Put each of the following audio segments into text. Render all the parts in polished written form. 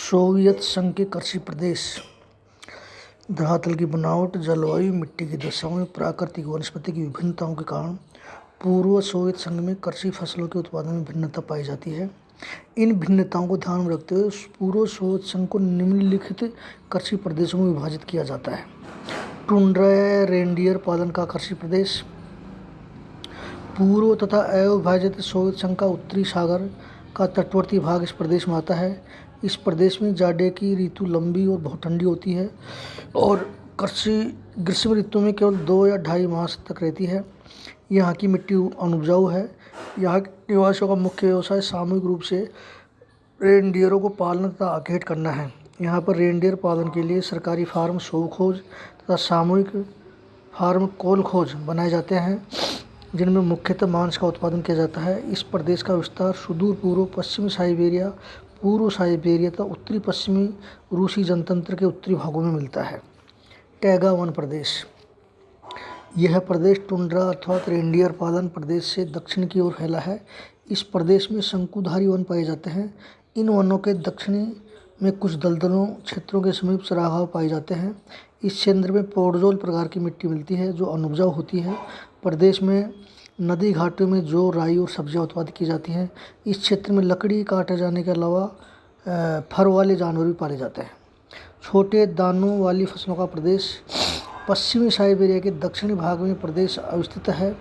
Soviet संघ के कृषि प्रदेश। धरातल की बनावट, जलवायु, मिट्टी की दशाओं, प्राकृतिक वनस्पति की विभिन्नताओं के कारण पूर्व सोवियत संघ में कृषि फसलों के उत्पादन में भिन्नता पाई जाती है। इन भिन्नताओं को ध्यान में रखते हुए पूर्व सोवियत संघ को निम्नलिखित कृषि प्रदेशों में विभाजित किया जाता है। टुंड्रा या रेनडियर पालन का कृषि प्रदेश। पूर्व तथा अविभाजित सोवियत संघ का उत्तरी सागर का तटवर्ती भाग इस प्रदेश में आता है। इस प्रदेश में जाड़े की ऋतु लंबी और बहुत ठंडी होती है और ग्रीष्म ऋतु में केवल 2 या 2.5 मास तक रहती है। यहाँ की मिट्टी अनुपजाऊ है। यहाँ के निवासियों का मुख्य व्यवसाय सामूहिक रूप से रेनडियरों को पालना तथा आखेट करना है। यहाँ पर रेनडियर पालन के लिए सरकारी फार्म शोवखोज तथा सामूहिक फार्म कोलखोज बनाए जाते हैं, जिनमें मुख्यतः मांस का उत्पादन किया जाता है। इस प्रदेश का विस्तार सुदूर पूर्व पश्चिमी साइबेरिया, पूर्व साइबेरिया तथा उत्तरी पश्चिमी रूसी जनतंत्र के उत्तरी भागों में मिलता है। टैगा वन प्रदेश। यह प्रदेश टुंड्रा अर्थात रेनडियर पालन प्रदेश से दक्षिण की ओर फैला है। इस प्रदेश में शंकुधारी वन पाए जाते हैं। इन वनों के दक्षिणी में कुछ दलदलों क्षेत्रों के समीप चरागाह पाए जाते हैं। इस क्षेत्र में पोडजोल प्रकार की मिट्टी मिलती है जो अनुपजाऊ होती है। प्रदेश में नदी घाटों में जौ, राई और सब्जियां उत्पादित की जाती हैं। इस क्षेत्र में लकड़ी काटे जाने के अलावा फर वाले जानवर भी पाले जाते हैं। छोटे दानों वाली फसलों का प्रदेश। पश्चिमी साइबेरिया के दक्षिणी भाग में प्रदेश अवस्थित है।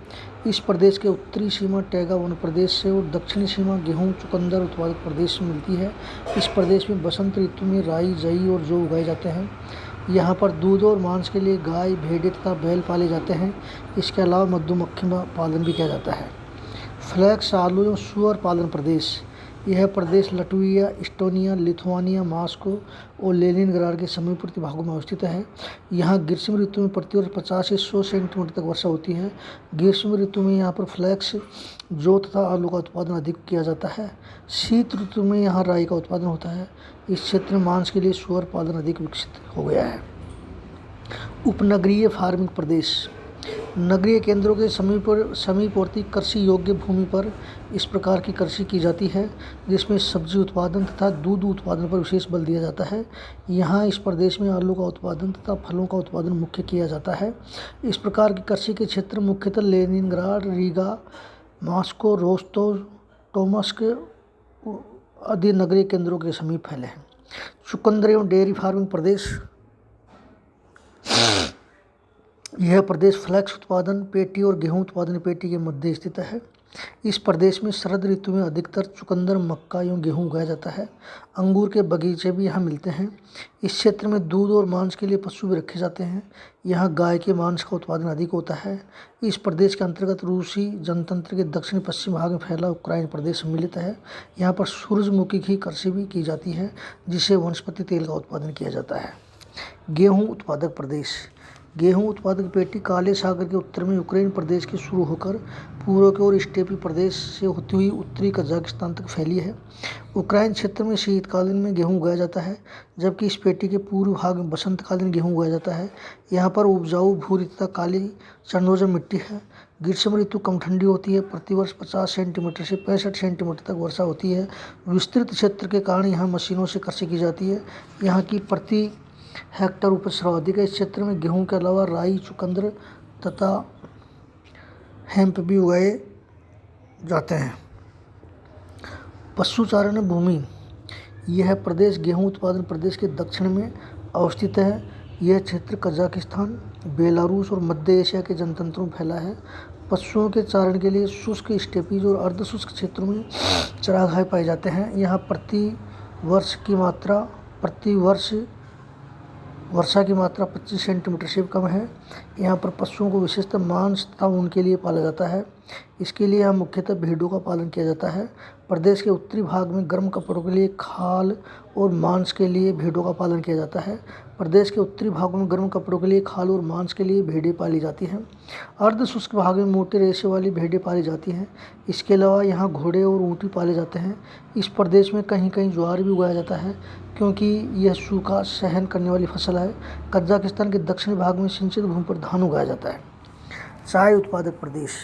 इस प्रदेश के उत्तरी सीमा टैगा वन प्रदेश से और दक्षिणी सीमा गेहूं, चुकंदर उत्पादक प्रदेश से मिलती है। इस प्रदेश में बसंत ऋतु में राई, जई और जौ उगाए जाते हैं। यहाँ पर दूध और मांस के लिए गाय, भेड़ें तथा बैल पाले जाते हैं। इसके अलावा मधुमक्खी पालन भी किया जाता है। फ्लैक्स, आलू एवं सूअर पालन प्रदेश। यह प्रदेश लटविया, इस्टोनिया, लिथुआनिया, मॉस्को और लेनिनग्राड के समीपवर्ती भागों में अवस्थित है। यहाँ ग्रीष्म ऋतु में प्रतिवर्ष 50 से 100 सेंटीमीटर तक वर्षा होती है। ग्रीष्म ऋतु में यहाँ पर फ्लैक्स, जौ तथा आलू का उत्पादन अधिक किया जाता है। शीत ऋतु में यहाँ राई का उत्पादन होता है। इस क्षेत्र में मांस के लिए सूअर पालन अधिक विकसित हो गया है। उपनगरीय फार्मिंग प्रदेश। नगरीय केंद्रों के समीपवर्ती कृषि योग्य भूमि पर इस प्रकार की कृषि की जाती है, जिसमें सब्जी उत्पादन तथा दूध उत्पादन पर विशेष बल दिया जाता है। यहाँ इस प्रदेश में आलू का उत्पादन तथा फलों का उत्पादन मुख्य किया जाता है। इस प्रकार की कृषि के क्षेत्र मुख्यतः लेनिनग्राड, रीगा, मॉस्को, रोस्तोव, टोमस्क आदि नगरीय केंद्रों के समीप फैले हैं। चुकंदर एवं डेयरी फार्मिंग प्रदेश। यह प्रदेश फ्लैक्स उत्पादन पेटी और गेहूं उत्पादन पेटी के मध्य स्थित है। इस प्रदेश में शरद ऋतु में अधिकतर चुकंदर, मक्का एवं गेहूं उगाया जाता है। अंगूर के बगीचे भी यहाँ मिलते हैं। इस क्षेत्र में दूध और मांस के लिए पशु भी रखे जाते हैं। यहाँ गाय के मांस का उत्पादन अधिक होता है। इस प्रदेश के अंतर्गत रूसी जनतंत्र के दक्षिण पश्चिम भाग में फैला उक्राइन प्रदेश सम्मिलित है। यहाँ पर सूरजमुखी की कृषि भी की जाती है, जिससे वनस्पति तेल का उत्पादन किया जाता है। गेहूँ उत्पादक प्रदेश। गेहूं उत्पादक पेटी काले सागर के उत्तर में यूक्रेन प्रदेश के शुरू होकर पूर्व की ओर स्टेपी प्रदेश से होती हुई उत्तरी कजाकिस्तान तक फैली है। उक्राइन क्षेत्र में शीतकालीन में गेहूं उगाया जाता है, जबकि इस पेटी के पूर्व भाग में बसंतकालीन गेहूं उगाया जाता है। यहाँ पर उपजाऊ भूरी तथा काली चंडोजम मिट्टी है। ग्रीष्म ऋतु कम ठंडी होती है। प्रतिवर्ष 50 सेंटीमीटर से 65 सेंटीमीटर तक वर्षा होती है। विस्तृत क्षेत्र के कारण यहाँ मशीनों से कृषि की जाती है। यहाँ की प्रति हेक्टर उपज सर्वाधिक है। इस क्षेत्र में गेहूं के अलावा राई, चुकंदर तथा हेम्प भी उगाए जाते हैं। पशुचारण भूमि। यह प्रदेश गेहूं उत्पादन प्रदेश के दक्षिण में अवस्थित है। यह क्षेत्र कजाकिस्तान, बेलारूस और मध्य एशिया के जनतंत्रों में फैला है। पशुओं के चारण के लिए शुष्क, स्टेपीज और अर्धशुष्क क्षेत्रों में चरागाह पाए जाते हैं। यहाँ प्रतिवर्ष वर्षा की मात्रा 25 सेंटीमीटर से कम है। यहाँ पर पशुओं को विशेषतः मांस तथा ऊन के लिए पाला जाता है। इसके लिए यहाँ मुख्यतः भेड़ों का पालन किया जाता है। प्रदेश के उत्तरी भाग में गर्म कपड़ों के लिए खाल और मांस के लिए भेड़ों का पालन किया जाता है। प्रदेश के उत्तरी भागों में गर्म कपड़ों के लिए खाल और मांस के लिए भेड़ें पाली जाती हैं। अर्धशुष्क भाग में मोटे रेशे वाली भेड़ें पाली जाती हैं। इसके अलावा यहाँ घोड़े और ऊँट पाले जाते हैं। इस प्रदेश में कहीं कहीं ज्वार भी उगाया जाता है, क्योंकि यह सूखा सहन करने वाली फसल है। कजाकिस्तान के दक्षिणी भाग में सिंचित भूमि पर धान उगाया जाता है। चाय उत्पादक प्रदेश।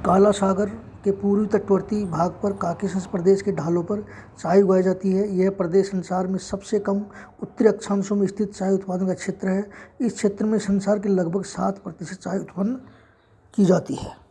काला सागर के पूर्वी तटवर्ती भाग पर काकेशस प्रदेश के ढालों पर चाय उगाई जाती है। यह प्रदेश संसार में सबसे कम उत्तरी अक्षांशों में स्थित चाय उत्पादन का क्षेत्र है। इस क्षेत्र में संसार के लगभग 7% चाय उत्पन्न की जाती है।